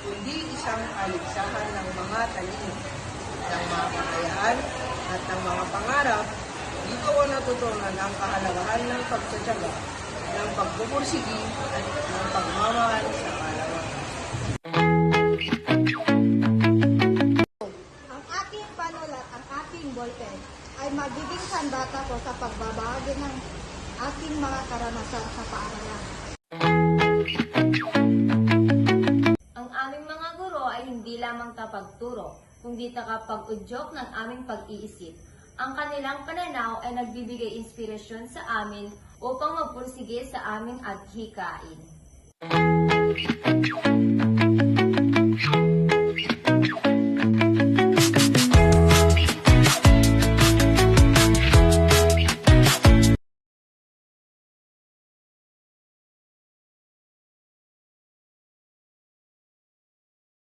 Kundi isang kaligsahan ng mga talim, ng mga kakayaan at ng mga pangarap. Dito ko natutunan ang kahalagahan ng pagtsatsaga, ng pagpupursigi at ng pagmamahal sa kalawang. Ang aking panulat, ang aking ballpen ay magiging sandata ko sa pagbabahagi ng aking mga karanasan sa paaralan. Ang aming mga guro ay hindi lamang tapagturo, kundi takapag-udyok ng aming pag-iisip. Ang kanilang pananaw ay nagbibigay inspirasyon sa amin upang magpursige sa aming adhikain.